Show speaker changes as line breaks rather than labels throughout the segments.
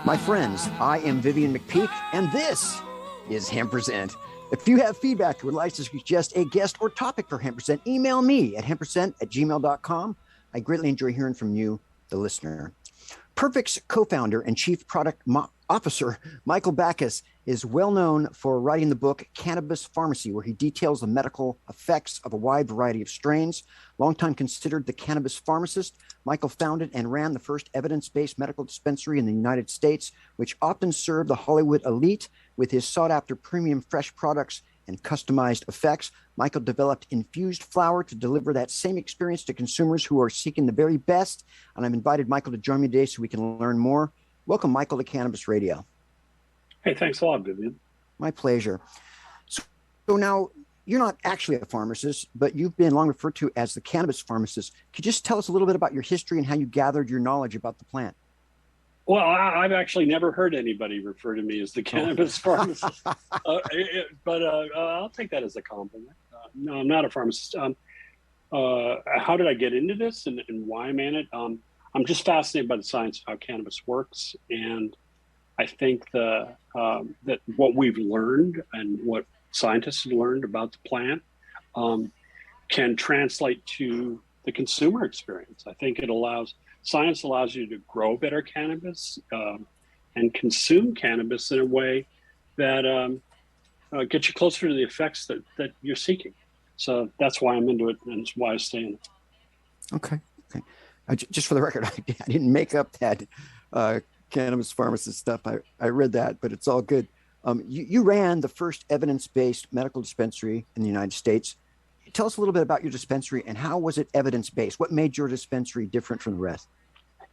My friends, I am Vivian McPeak, and this is Hempresent. If you have feedback or would like to suggest a guest or topic for Hempresent, email me at hempresent@gmail.com. I greatly enjoy hearing from you, the listener. Perfect's co-founder and chief product officer, Michael Backus, is well known for writing the book Cannabis Pharmacy, where he details the medical effects of a wide variety of strains. Longtime considered the Cannabis Pharmacist, Michael founded and ran the first evidence-based medical dispensary in the United States, which often served the Hollywood elite with his sought-after premium fresh products and customized effects. Michael developed infused flower to deliver that same experience to consumers who are seeking the very best. And I've invited Michael to join me today so we can learn more. Welcome, Michael, to Cannabis Radio.
Hey, thanks a lot, Vivian.
My pleasure. So now, you're not actually a pharmacist, but you've been long referred to as the Cannabis Pharmacist. Could you just tell us a little bit about your history and how you gathered your knowledge about the plant?
Well, I've actually never heard anybody refer to me as the Cannabis Pharmacist, but I'll take that as a compliment. No, I'm not a pharmacist. How did I get into this and why I'm in it? I'm just fascinated by the science of how cannabis works, and I think that what we've learned and what scientists have learned about the plant can translate to the consumer experience. I think science allows you to grow better cannabis and consume cannabis in a way that gets you closer to the effects that you're seeking. So that's why I'm into it, and it's why I stay in it.
Okay. Just for the record, I didn't make up that Cannabis Pharmacist stuff. I read that, but it's all good. You ran the first evidence-based medical dispensary in the United States. Tell us a little bit about your dispensary and how was it evidence-based? What made your dispensary different from the rest?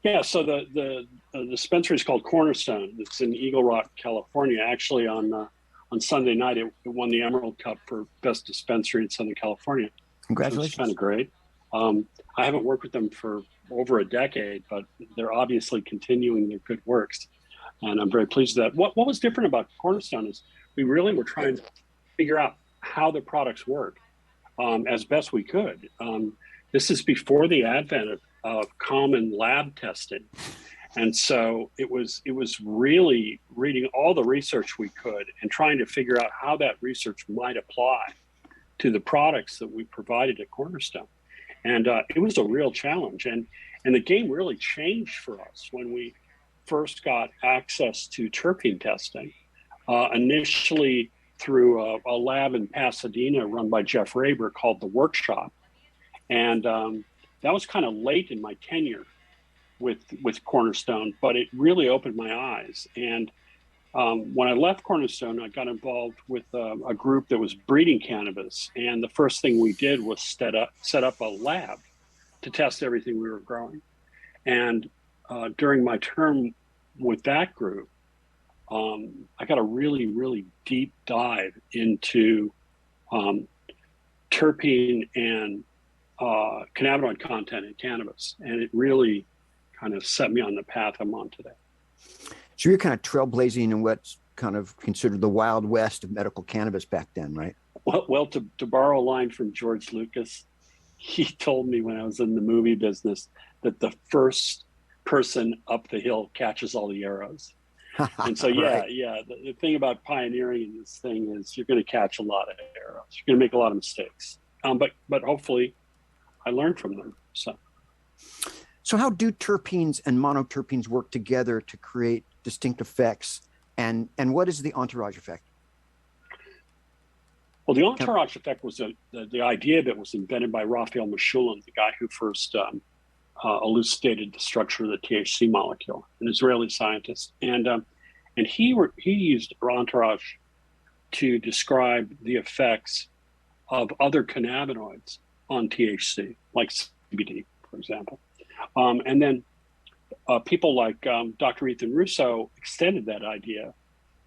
Yeah, so the dispensary is called Cornerstone. It's in Eagle Rock, California. Actually, on Sunday night, it won the Emerald Cup for best dispensary in Southern California.
Congratulations!
It's kind of great. I haven't worked with them for over a decade, but they're obviously continuing their good works, and I'm very pleased with that. What was different about Cornerstone is we really were trying to figure out how the products work as best we could. This is before the advent of common lab testing, and so it was really reading all the research we could and trying to figure out how that research might apply to the products that we provided at Cornerstone. And it was a real challenge. And the game really changed for us when we first got access to terpene testing, initially through a lab in Pasadena run by Jeff Raber called The Workshop. And that was kind of late in my tenure with Cornerstone, but it really opened my eyes. And when I left Cornerstone, I got involved with a group that was breeding cannabis. And the first thing we did was set up a lab to test everything we were growing. And during my term with that group, I got a really, really deep dive into terpene and cannabinoid content in cannabis. And it really kind of set me on the path I'm on today.
So you're kind of trailblazing in what's kind of considered the Wild West of medical cannabis back then, right?
Well, to borrow a line from George Lucas, he told me when I was in the movie business that the first person up the hill catches all the arrows. And so,
right.
The thing about pioneering in this thing is you're going to catch a lot of arrows. You're going to make a lot of mistakes. But hopefully I learned from them.
So how do terpenes and monoterpenes work together to create distinct effects? And what is the entourage effect?
Well, the entourage effect was the idea of it was invented by Raphael Mechoulam, the guy who first elucidated the structure of the THC molecule, an Israeli scientist. And he used entourage to describe the effects of other cannabinoids on THC, like CBD, for example. And then people like Dr. Ethan Russo extended that idea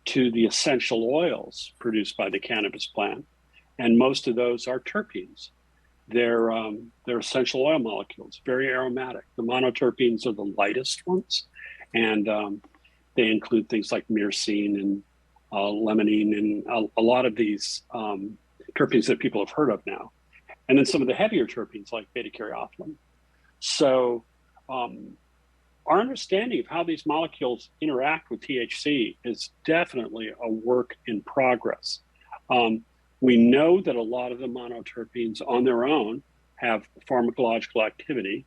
to the essential oils produced by the cannabis plant. And most of those are terpenes. They're essential oil molecules, very aromatic. The monoterpenes are the lightest ones, and they include things like myrcene and limonene and a lot of these terpenes that people have heard of now. And then some of the heavier terpenes like beta-caryophyllene. So our understanding of how these molecules interact with THC is definitely a work in progress. We know that a lot of the monoterpenes on their own have pharmacological activity,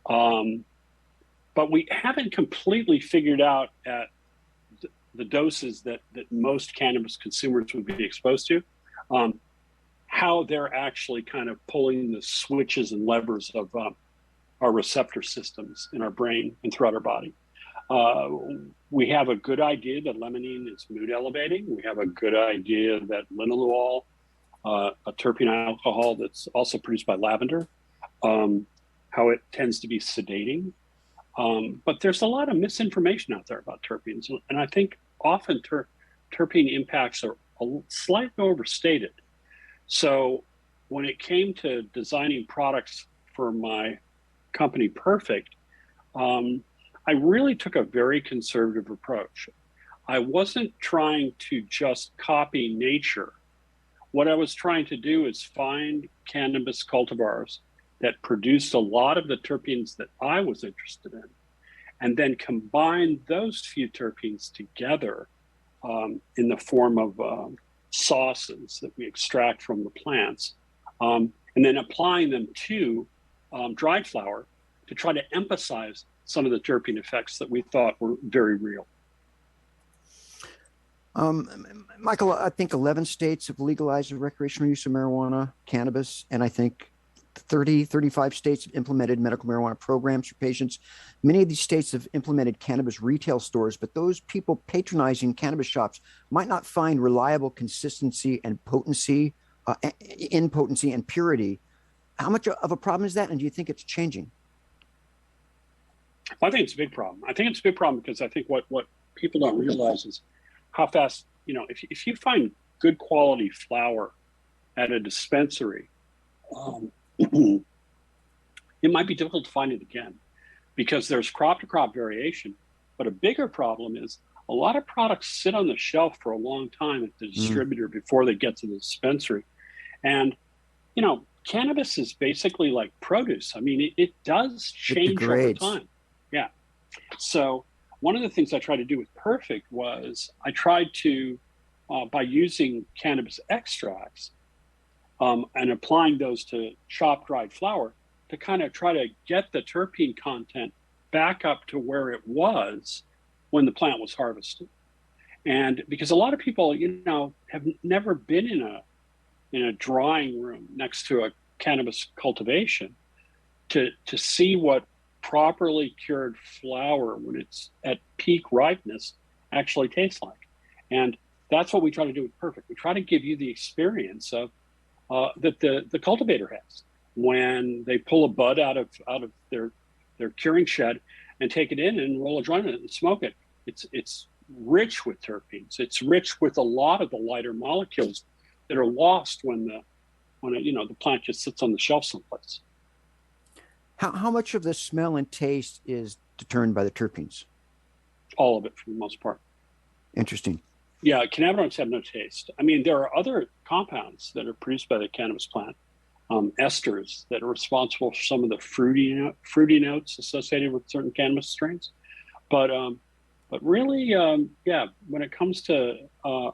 but we haven't completely figured out at the doses that most cannabis consumers would be exposed to, how they're actually kind of pulling the switches and levers of our receptor systems in our brain and throughout our body. We have a good idea that limonene is mood elevating. We have a good idea that linalool, a terpene alcohol that's also produced by lavender, how it tends to be sedating. But there's a lot of misinformation out there about terpenes. And I think often terpene impacts are slightly overstated. So when it came to designing products for my company, Perfect, I really took a very conservative approach. I wasn't trying to just copy nature. What I was trying to do is find cannabis cultivars that produced a lot of the terpenes that I was interested in, and then combine those few terpenes together in the form of sauces that we extract from the plants, and then applying them to dried flower to try to emphasize some of the terpene effects that we thought were very real.
Michael, I think 11 states have legalized the recreational use of marijuana, cannabis, and I think 35 states have implemented medical marijuana programs for patients. Many of these states have implemented cannabis retail stores, but those people patronizing cannabis shops might not find reliable consistency and potency, in potency and purity. How much of a problem is that, and do you think it's changing?
I think it's a big problem. I think it's a big problem because I think what people don't realize is how fast, if you find good quality flower at a dispensary, it might be difficult to find it again because there's crop to crop variation. But a bigger problem is a lot of products sit on the shelf for a long time at the distributor before they get to the dispensary. And, cannabis is basically like produce. I mean, it does change over time. Yeah. So one of the things I tried to do with Perfect was I tried to, by using cannabis extracts, and applying those to chopped dried flower to kind of try to get the terpene content back up to where it was when the plant was harvested. And because a lot of people, have never been in a drying room next to a cannabis cultivation to see what properly cured flower when it's at peak ripeness actually tastes like. And that's what we try to do with Perfect. We try to give you the experience of that the cultivator has when they pull a bud out of their curing shed and take it in and roll a joint in it and smoke it. It's rich with terpenes. It's rich with a lot of the lighter molecules that are lost when the plant just sits on the shelf someplace.
How much of the smell and taste is determined by the terpenes?
All of it, for the most part.
Interesting.
Yeah, cannabinoids have no taste. I mean, there are other compounds that are produced by the cannabis plant, esters that are responsible for some of the fruity notes associated with certain cannabis strains. But really, when it comes to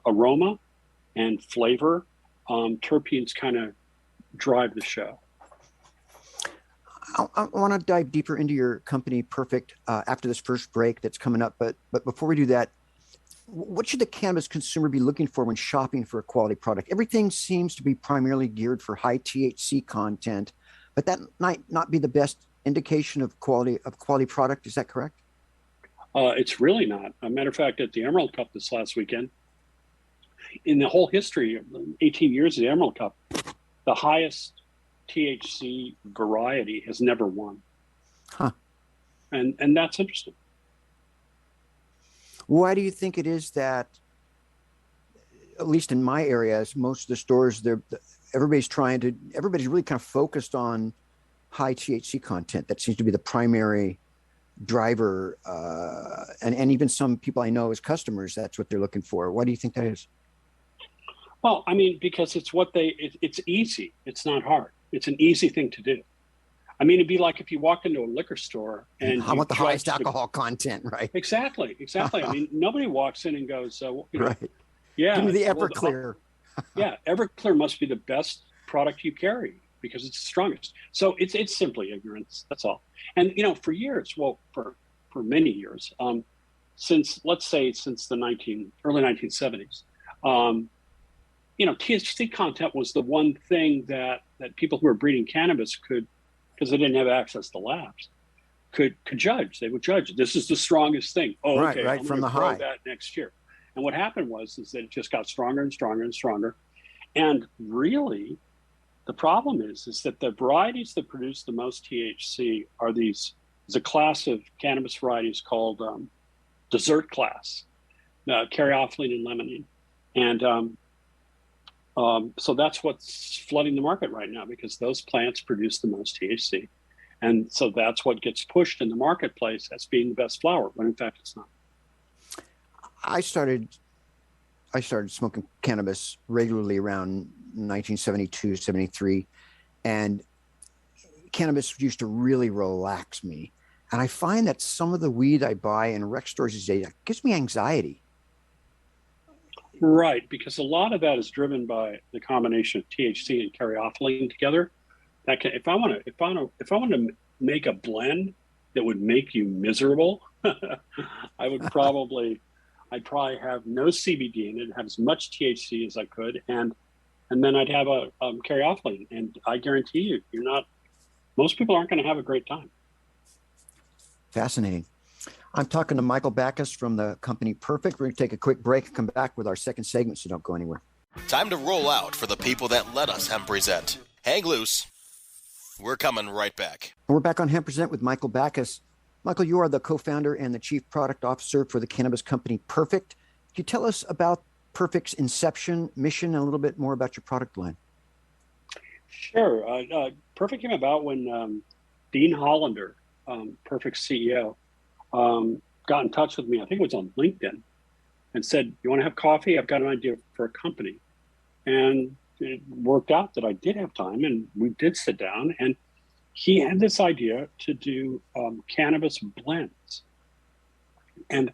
aroma and flavor, terpenes kind of drive the show.
I want to dive deeper into your company, Perfect, after this first break that's coming up. But before we do that, what should the cannabis consumer be looking for when shopping for a quality product? Everything seems to be primarily geared for high THC content, but that might not be the best indication of quality product. Is that correct?
It's really not. A matter of fact, at the Emerald Cup this last weekend, in the whole history of 18 years of the Emerald Cup, the highest THC variety has never won.
Huh.
And that's interesting.
Why do you think it is that, at least in my areas, most of the stores, everybody's really kind of focused on high THC content. That seems to be the primary driver. And even some people I know as customers, that's what they're looking for. Why do you think that is?
Well, I mean, because it's easy. It's not hard. It's an easy thing to do. I mean, it'd be like if you walked into a liquor store and
I want the highest
judged
alcohol content, right?
Exactly. I mean, nobody walks in and goes,
Right.
yeah,
Give me the
well,
Everclear.
yeah, Everclear must be the best product you carry because it's the strongest. So it's simply ignorance. That's all. And for years, for many years, since the early 1970s, THC content was the one thing that people who were breeding cannabis could, because they didn't have access to labs, could judge. They would judge. This is the strongest thing. Oh,
Right,
okay.
right,
I'm
from
going
the
to grow
high.
that next year. And what happened is that it just got stronger and stronger and stronger. And really, the problem is that the varieties that produce the most THC are there's a class of cannabis varieties called dessert class, caryophyllene and limonene. And so that's what's flooding the market right now, because those plants produce the most THC. And so that's what gets pushed in the marketplace as being the best flower, when in fact it's not.
I started smoking cannabis regularly around 1972, 73. And cannabis used to really relax me. And I find that some of the weed I buy in rec stores these days gives me anxiety.
Right, because a lot of that is driven by the combination of THC and caryophyllene together. If I want to make a blend that would make you miserable, I'd probably have no CBD in it, have as much THC as I could, and then I'd have a caryophyllene, and I guarantee most people aren't going to have a great time.
Fascinating. I'm talking to Michael Backus from the company Perfect. We're going to take a quick break and come back with our second segment, so don't go anywhere.
Time to roll out for the people that let us Hempresent. Hang loose. We're coming right back.
And we're back on Hempresent with Michael Backus. Michael, you are the co-founder and the chief product officer for the cannabis company Perfect. Can you tell us about Perfect's inception, mission, and a little bit more about your product line?
Sure. Perfect came about when Dean Hollander, Perfect's CEO, got in touch with me. I think it was on LinkedIn, and said, "You want to have coffee? I've got an idea for a company." And it worked out that I did have time, and we did sit down, and he had this idea to do cannabis blends. And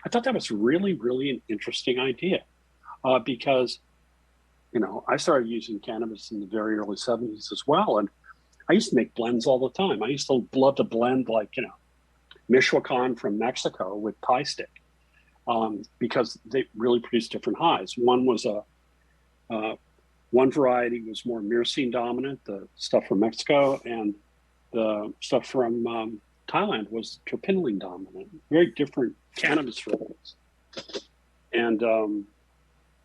I thought that was really, really an interesting idea because, I started using cannabis in the very early 70s as well. And I used to make blends all the time. I used to love to blend Michoacan from Mexico with pie stick because they really produce different highs. One variety was more myrcene dominant, the stuff from Mexico, and the stuff from Thailand was terpenylene dominant. Very different cannabis varieties. And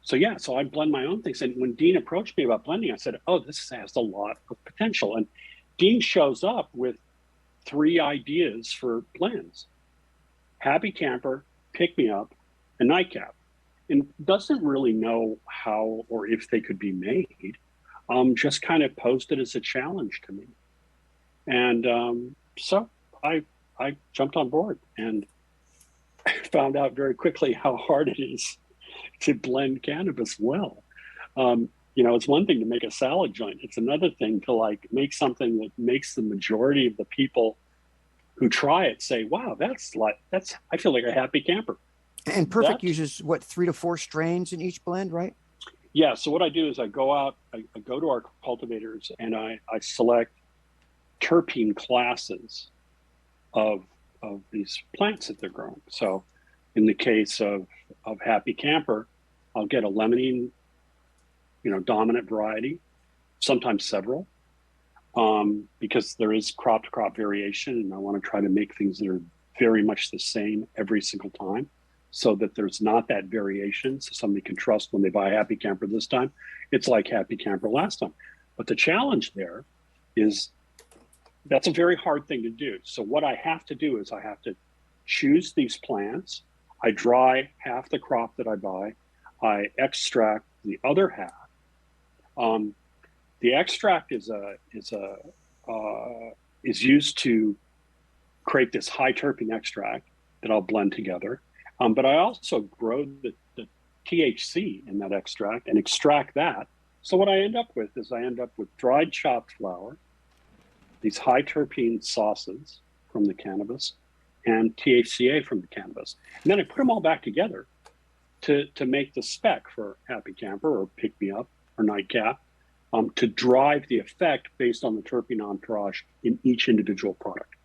so I blend my own things. And when Dean approached me about blending, I said, "Oh, this has a lot of potential." And Dean shows up with 3 ideas for blends: Happy Camper, Pick Me Up, and Nightcap. And doesn't really know how or if they could be made, just kind of posed it as a challenge to me. And so I jumped on board and found out very quickly how hard it is to blend cannabis well. It's one thing to make a salad joint. It's another thing to make something that makes the majority of the people who try it say, "Wow, I feel like a happy camper."
And Perfect uses 3 to 4 strains in each blend, right?
Yeah. So what I do is I go out, I go to our cultivators, and I select terpene classes of these plants that they're growing. So in the case of Happy Camper, I'll get a limonene, dominant variety, sometimes several, because there is crop to crop variation, and I want to try to make things that are very much the same every single time, so that there's not that variation, so somebody can trust when they buy Happy Camper this time, it's like Happy Camper last time. But the challenge there is that's a very hard thing to do. So what I have to do is I have to choose these plants. I dry half the crop that I buy. I extract the other half. The extract is used to create this high terpene extract that I'll blend together. But I also grow the THC in that extract and extract that. So what I end up with is dried chopped flower, these high terpene sauces from the cannabis and THCA from the cannabis. And then I put them all back together to make the spec for Happy Camper or Pick Me Up or Nightcap, to drive the effect based on the terpene entourage in each individual product.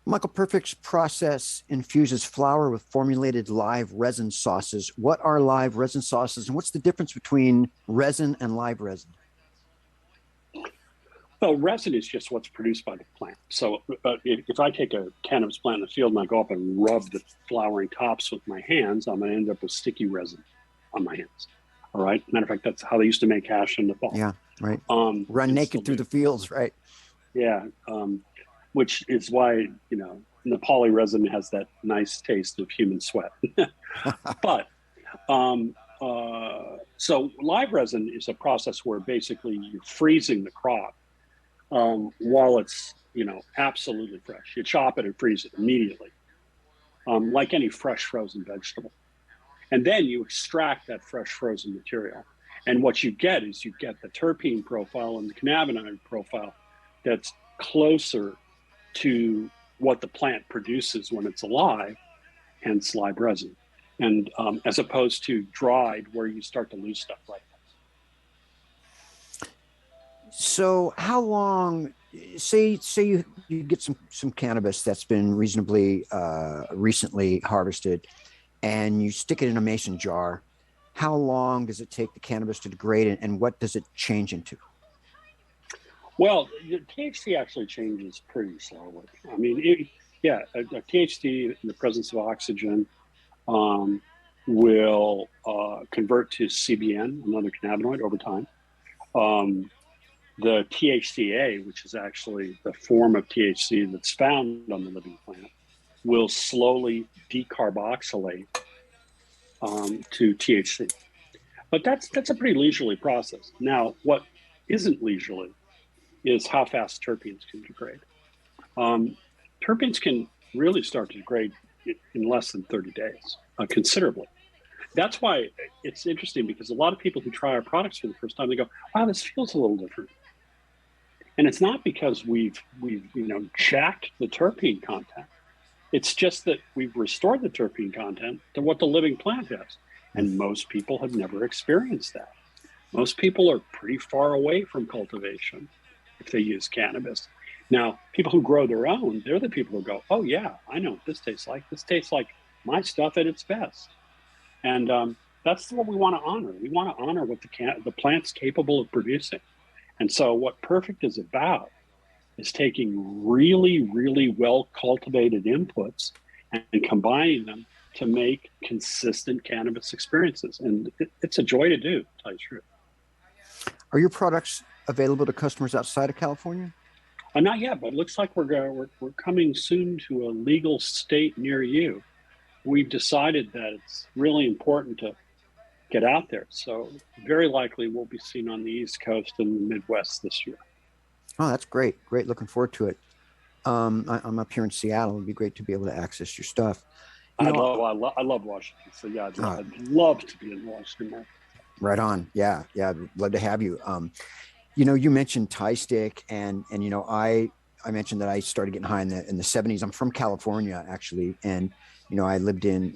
Michael, Perfect's process infuses flower with formulated live resin sauces. What are live resin sauces, and what's the difference between resin and live resin?
Well, resin is just what's produced by the plant. So if I take a cannabis plant in the field and I go up and rub the flowering tops with my hands, I'm going to end up with sticky resin on my hands. All right. Matter of fact, that's how they used to make hash in Nepal.
Yeah, right. Run naked through the fields, right?
Yeah. Which is why, Nepali resin has that nice taste of human sweat. But so live resin is a process where basically you're freezing the crop while it's, absolutely fresh. You chop it and freeze it immediately, like any fresh frozen vegetable. And then you extract that fresh frozen material. And what you get is the terpene profile and the cannabinoid profile that's closer to what the plant produces when it's alive, hence live resin. And as opposed to dried, where you start to lose stuff like that.
So how long, say you get some cannabis that's been reasonably recently harvested, and you stick it in a mason jar, how long does it take the cannabis to degrade, and what does it change into?
Well, the THC actually changes pretty slowly. I mean, a THC in the presence of oxygen will convert to CBN, another cannabinoid, over time. The THCA, which is actually the form of THC that's found on the living plant, will slowly decarboxylate to THC. But that's a pretty leisurely process. Now, what isn't leisurely is how fast terpenes can degrade. Terpenes can really start to degrade in less than 30 days, considerably. That's why it's interesting, because a lot of people who try our products for the first time, they go, wow, this feels a little different. And it's not because we've jacked the terpene content. It's just that we've restored the terpene content to what the living plant has. And most people have never experienced that. Most people are pretty far away from cultivation if they use cannabis. Now, people who grow their own, they're the people who go, oh yeah, I know what this tastes like. This tastes like my stuff at its best. And that's what we want to honor. We want to honor what the plant's capable of producing. And so what Perfect is about is taking really, really well cultivated inputs and combining them to make consistent cannabis experiences. And it's a joy to do, to tell you the truth.
Are your products available to customers outside of California?
Not yet, but it looks like we're coming soon to a legal state near you. We've decided that it's really important to get out there. So very likely we'll be seen on the East Coast and the Midwest this year. Oh,
that's great. Great. Looking forward to it. I'm up here in Seattle. It'd be great to be able to access your stuff.
I love Washington. So yeah, I'd love to be in Washington market.
Right on. Yeah. I'd love to have you. You mentioned Thai stick, and I mentioned that I started getting high in the 70s. I'm from California, actually, and I lived in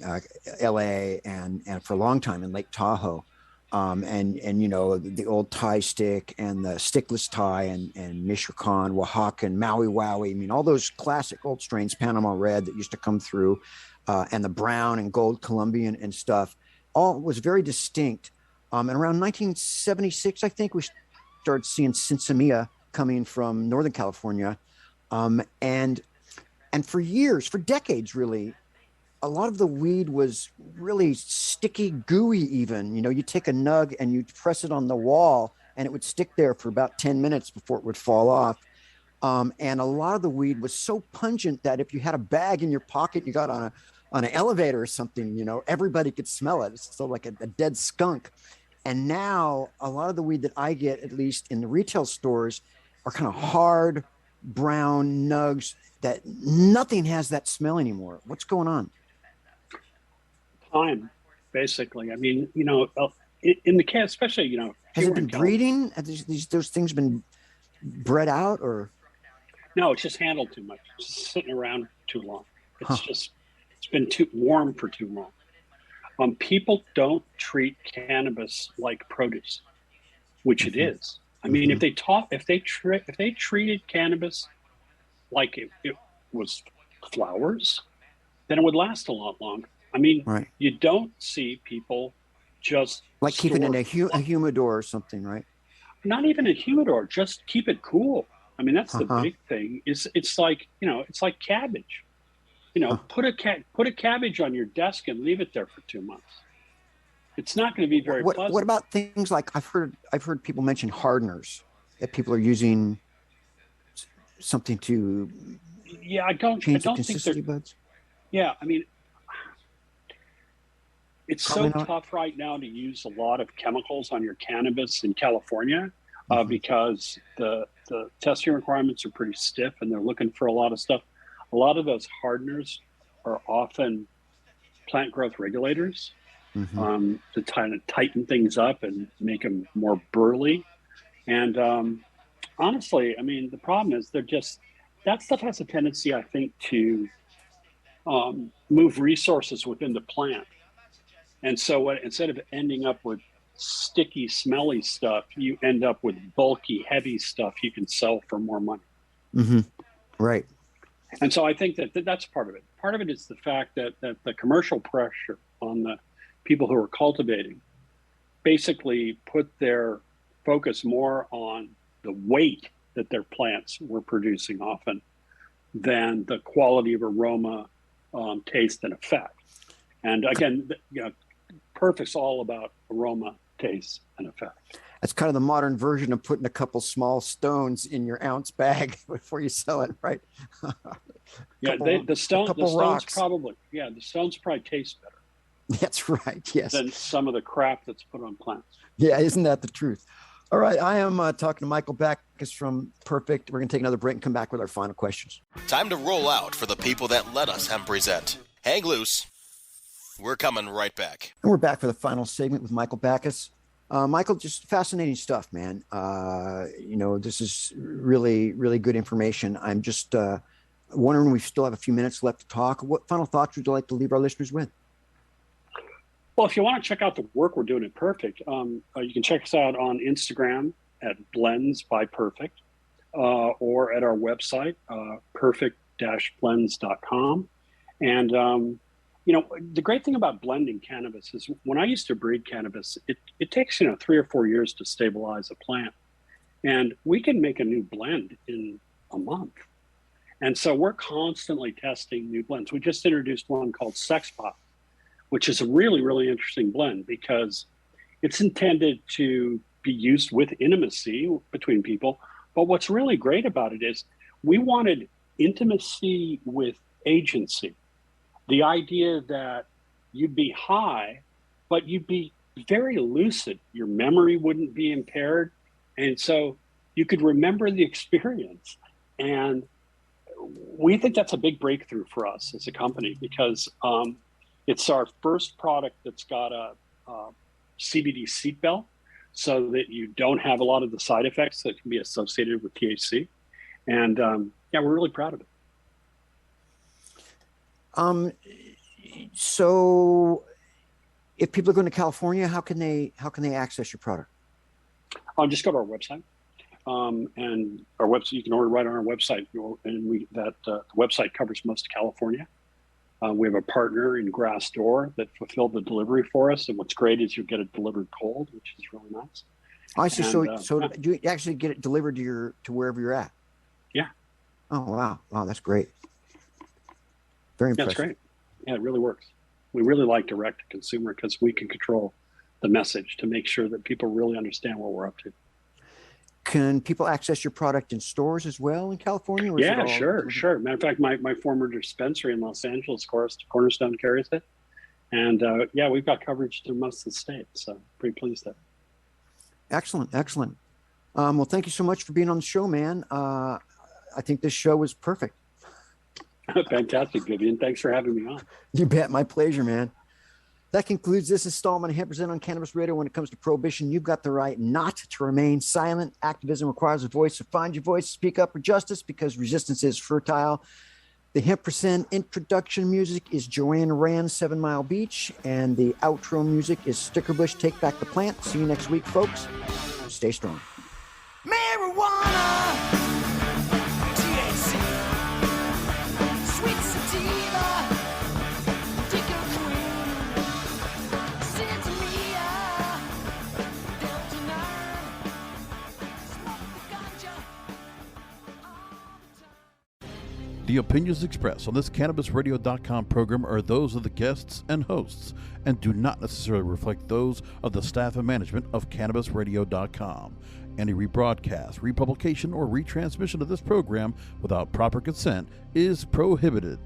LA and for a long time in Lake Tahoe, and the old Thai stick and the stickless Thai and Mishra Khan, Oaxacan, Maui Wowie. I mean, all those classic old strains, Panama Red that used to come through, and the brown and gold Colombian and stuff, all was very distinct. And around 1976, I think we started seeing Sinsemilla coming from Northern California. And for years, for decades, really, a lot of the weed was really sticky, gooey even. You take a nug and you press it on the wall and it would stick there for about 10 minutes before it would fall off. And a lot of the weed was so pungent that if you had a bag in your pocket, you got on an elevator or something, everybody could smell it. It's so like a dead skunk. And now a lot of the weed that I get, at least in the retail stores, are kind of hard, brown nugs that nothing has that smell anymore. What's going on?
Time, basically. I mean, in the can, especially,
has it been breeding? Those things been bred out or?
No, it's just handled too much. It's just sitting around too long. It's been too warm for too long. People don't treat cannabis like produce, which it is. I mean, if they treated cannabis like it was flowers, then it would last a lot longer. I mean, you don't see people just
like keeping it in a humidor or something, right?
Not even a humidor, just keep it cool. I mean, that's the big thing. It's like, it's like cabbage. Put a cabbage on your desk and leave it there for 2 months. It's not going to be very pleasant.
What about things like I've heard people mention hardeners, that people are using something to
I don't think
consistency buds?
Yeah, I mean, it's so tough right now to use a lot of chemicals on your cannabis in California because the testing requirements are pretty stiff and they're looking for a lot of stuff. A lot of those hardeners are often plant growth regulators to kind of tighten things up and make them more burly. And honestly, I mean, the problem is that stuff has a tendency, I think, to move resources within the plant. And so instead of ending up with sticky, smelly stuff, you end up with bulky, heavy stuff you can sell for more money.
Right.
And so I think that's part of it. Part of it is the fact that the commercial pressure on the people who are cultivating basically put their focus more on the weight that their plants were producing often than the quality of aroma, taste, and effect. And again, Perfect's all about aroma, taste, and effect.
That's kind of the modern version of putting a couple small stones in your ounce bag before you sell it, right?
The stones probably taste better.
That's right. Yes.
Than some of the crap that's put on plants.
Yeah, isn't that the truth? All right, I am talking to Michael Backus from Perfect. We're going to take another break and come back with our final questions.
Time to roll out for the people that let us Hempresent. Hang loose. We're coming right back.
And we're back for the final segment with Michael Backus. Michael, just fascinating stuff, man. This is really, really good information. I'm just wondering, we still have a few minutes left to talk. What final thoughts would you like to leave our listeners with?
Well, if you want to check out the work we're doing at Perfect, you can check us out on Instagram at Blends by Perfect or at our website, perfect-blends.com. And, the great thing about blending cannabis is when I used to breed cannabis, it takes, 3 or 4 years to stabilize a plant. And we can make a new blend in a month. And so we're constantly testing new blends. We just introduced one called Sex Pop, which is a really, really interesting blend because it's intended to be used with intimacy between people. But what's really great about it is we wanted intimacy with agency. The idea that you'd be high, but you'd be very lucid. Your memory wouldn't be impaired. And so you could remember the experience. And we think that's a big breakthrough for us as a company because it's our first product that's got a CBD seatbelt so that you don't have a lot of the side effects that can be associated with THC. And we're really proud of it.
So if people are going to California, how can they access your product?
Just go to our website. And our website, you can order right on our website. And the website covers most of California. We have a partner in Glassdoor that fulfilled the delivery for us. And what's great is you get it delivered cold, which is really nice.
I see. So do you actually get it delivered to wherever you're at?
Yeah.
Oh, wow. Wow. That's great. Very impressive.
That's great. Yeah, it really works. We really like direct to consumer because we can control the message to make sure that people really understand what we're up to.
Can people access your product in stores as well in California?
Yeah, sure. Matter of fact, my former dispensary in Los Angeles, Cornerstone carries it. And we've got coverage through most of the state. So pretty pleased there.
Excellent. Well, thank you so much for being on the show, man. I think this show was perfect.
Fantastic, Vivian. Thanks for having me on.
You bet. My pleasure, man. That concludes this installment of Hempresent on Cannabis Radio. When it comes to prohibition, you've got the right not to remain silent. Activism requires a voice, so find your voice, speak up for justice, because resistance is fertile. The Hempresent introduction music is Joanne Rand's 7 Mile Beach, and the outro music is Stickerbush, Take Back the Plant. See you next week, folks. Stay strong.
Marijuana, THC, sweet sativa, Dicker Queen, Santeria, Delta 9, smoke the ganja all the time.
The opinions expressed on this CannabisRadio.com program are those of the guests and hosts and do not necessarily reflect those of the staff and management of CannabisRadio.com. Any rebroadcast, republication, or retransmission of this program without proper consent is prohibited.